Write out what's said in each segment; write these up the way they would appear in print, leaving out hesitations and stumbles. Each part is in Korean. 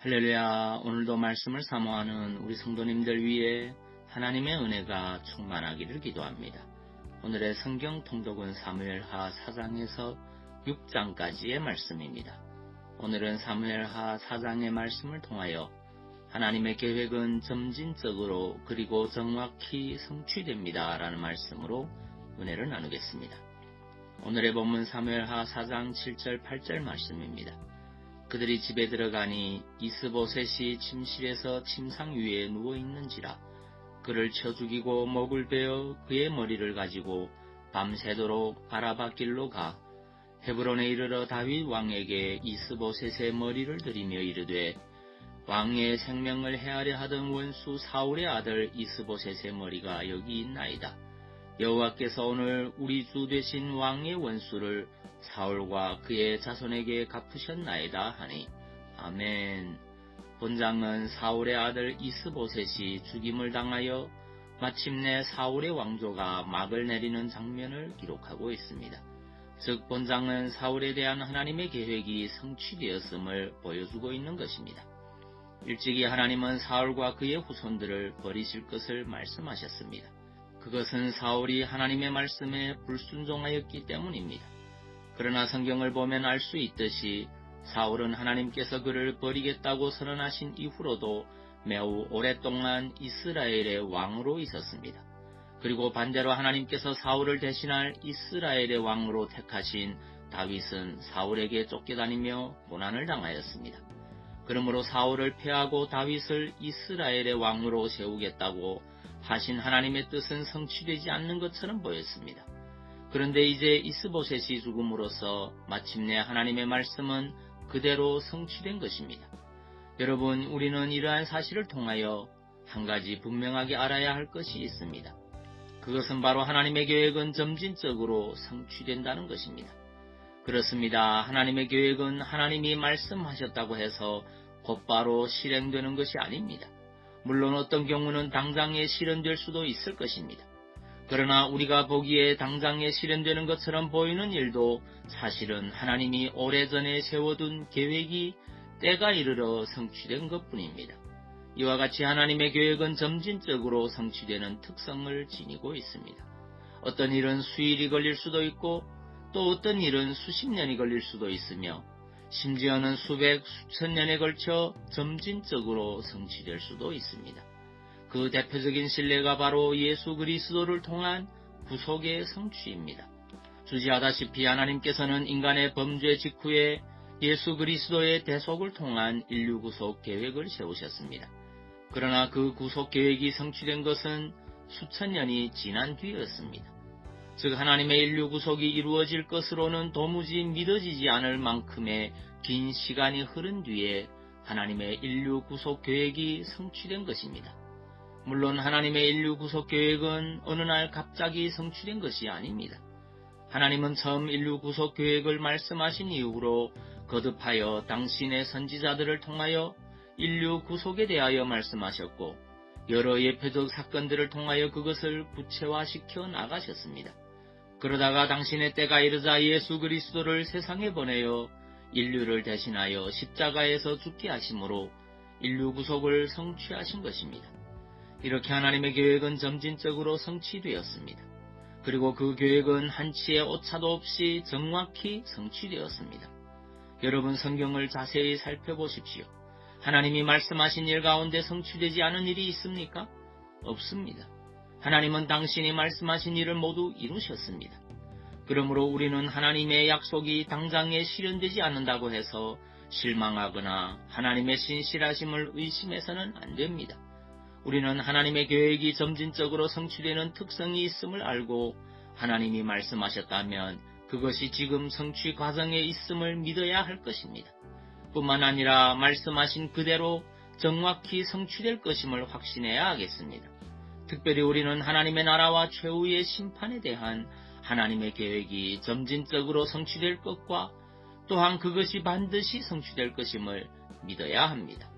할렐루야. 오늘도 말씀을 사모하는 우리 성도님들 위해 하나님의 은혜가 충만하기를 기도합니다. 오늘의 성경 통독은 사무엘하 4장에서 6장까지의 말씀입니다. 오늘은 사무엘하 4장의 말씀을 통하여 하나님의 계획은 점진적으로 그리고 정확히 성취됩니다 라는 말씀으로 은혜를 나누겠습니다. 오늘의 본문 사무엘하 4장 7절 8절 말씀입니다. 그들이 집에 들어가니 이스보셋이 침실에서 침상 위에 누워있는지라 그를 쳐 죽이고 목을 베어 그의 머리를 가지고 밤새도록 아라바 길로 가 헤브론에 이르러 다윗 왕에게 이스보셋의 머리를 들이며 이르되 왕의 생명을 해하려 하던 원수 사울의 아들 이스보셋의 머리가 여기 있나이다. 여호와께서 오늘 우리 주 되신 왕의 원수를 사울과 그의 자손에게 갚으셨나이다 하니 아멘. 본장은 사울의 아들 이스보셋이 죽임을 당하여 마침내 사울의 왕조가 막을 내리는 장면을 기록하고 있습니다. 즉 본장은 사울에 대한 하나님의 계획이 성취되었음을 보여주고 있는 것입니다. 일찍이 하나님은 사울과 그의 후손들을 버리실 것을 말씀하셨습니다. 그것은 사울이 하나님의 말씀에 불순종하였기 때문입니다. 그러나 성경을 보면 알 수 있듯이 사울은 하나님께서 그를 버리겠다고 선언하신 이후로도 매우 오랫동안 이스라엘의 왕으로 있었습니다. 그리고 반대로 하나님께서 사울을 대신할 이스라엘의 왕으로 택하신 다윗은 사울에게 쫓겨다니며 고난을 당하였습니다. 그러므로 사울을 패하고 다윗을 이스라엘의 왕으로 세우겠다고 하신 하나님의 뜻은 성취되지 않는 것처럼 보였습니다. 그런데 이제 이스보셋이 죽음으로써 마침내 하나님의 말씀은 그대로 성취된 것입니다. 여러분, 우리는 이러한 사실을 통하여 한 가지 분명하게 알아야 할 것이 있습니다. 그것은 바로 하나님의 계획은 점진적으로 성취된다는 것입니다. 그렇습니다. 하나님의 계획은 하나님이 말씀하셨다고 해서 곧바로 실행되는 것이 아닙니다. 물론 어떤 경우는 당장에 실현될 수도 있을 것입니다. 그러나 우리가 보기에 당장에 실현되는 것처럼 보이는 일도 사실은 하나님이 오래전에 세워둔 계획이 때가 이르러 성취된 것뿐입니다. 이와 같이 하나님의 계획은 점진적으로 성취되는 특성을 지니고 있습니다. 어떤 일은 수일이 걸릴 수도 있고 또 어떤 일은 수십 년이 걸릴 수도 있으며 심지어는 수백, 수천 년에 걸쳐 점진적으로 성취될 수도 있습니다. 그 대표적인 신뢰가 바로 예수 그리스도를 통한 구속의 성취입니다. 주지하다시피 하나님께서는 인간의 범죄 직후에 예수 그리스도의 대속을 통한 인류 구속 계획을 세우셨습니다. 그러나 그 구속 계획이 성취된 것은 수천 년이 지난 뒤였습니다. 즉 하나님의 인류 구속이 이루어질 것으로는 도무지 믿어지지 않을 만큼의 긴 시간이 흐른 뒤에 하나님의 인류 구속 계획이 성취된 것입니다. 물론 하나님의 인류 구속 계획은 어느 날 갑자기 성취된 것이 아닙니다. 하나님은 처음 인류 구속 계획을 말씀하신 이후로 거듭하여 당신의 선지자들을 통하여 인류 구속에 대하여 말씀하셨고 여러 예표적 사건들을 통하여 그것을 구체화시켜 나가셨습니다. 그러다가 당신의 때가 이르자 예수 그리스도를 세상에 보내어 인류를 대신하여 십자가에서 죽게 하심으로 인류 구속을 성취하신 것입니다. 이렇게 하나님의 계획은 점진적으로 성취되었습니다. 그리고 그 계획은 한치의 오차도 없이 정확히 성취되었습니다. 여러분 성경을 자세히 살펴보십시오. 하나님이 말씀하신 일 가운데 성취되지 않은 일이 있습니까? 없습니다. 하나님은 당신이 말씀하신 일을 모두 이루셨습니다. 그러므로 우리는 하나님의 약속이 당장에 실현되지 않는다고 해서 실망하거나 하나님의 신실하심을 의심해서는 안 됩니다. 우리는 하나님의 계획이 점진적으로 성취되는 특성이 있음을 알고 하나님이 말씀하셨다면 그것이 지금 성취 과정에 있음을 믿어야 할 것입니다. 뿐만 아니라 말씀하신 그대로 정확히 성취될 것임을 확신해야 하겠습니다. 특별히 우리는 하나님의 나라와 최후의 심판에 대한 하나님의 계획이 점진적으로 성취될 것과 또한 그것이 반드시 성취될 것임을 믿어야 합니다.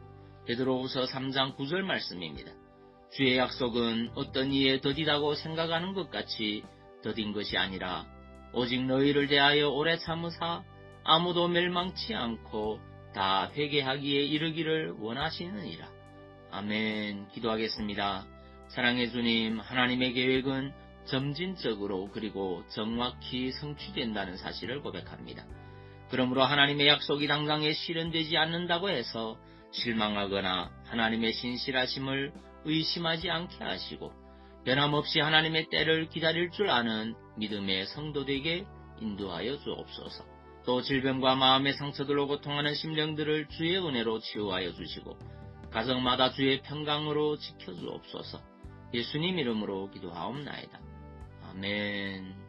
베드로후서 3장 9절 말씀입니다. 주의 약속은 어떤 이에 더디다고 생각하는 것 같이 더딘 것이 아니라 오직 너희를 대하여 오래 참으사 아무도 멸망치 않고 다 회개하기에 이르기를 원하시느니라. 아멘. 기도하겠습니다. 사랑의 주님, 하나님의 계획은 점진적으로 그리고 정확히 성취된다는 사실을 고백합니다. 그러므로 하나님의 약속이 당장에 실현되지 않는다고 해서 실망하거나 하나님의 신실하심을 의심하지 않게 하시고 변함없이 하나님의 때를 기다릴 줄 아는 믿음의 성도되게 인도하여 주옵소서. 또 질병과 마음의 상처들로 고통하는 심령들을 주의 은혜로 치유하여 주시고 가정마다 주의 평강으로 지켜주옵소서. 예수님 이름으로 기도하옵나이다. 아멘.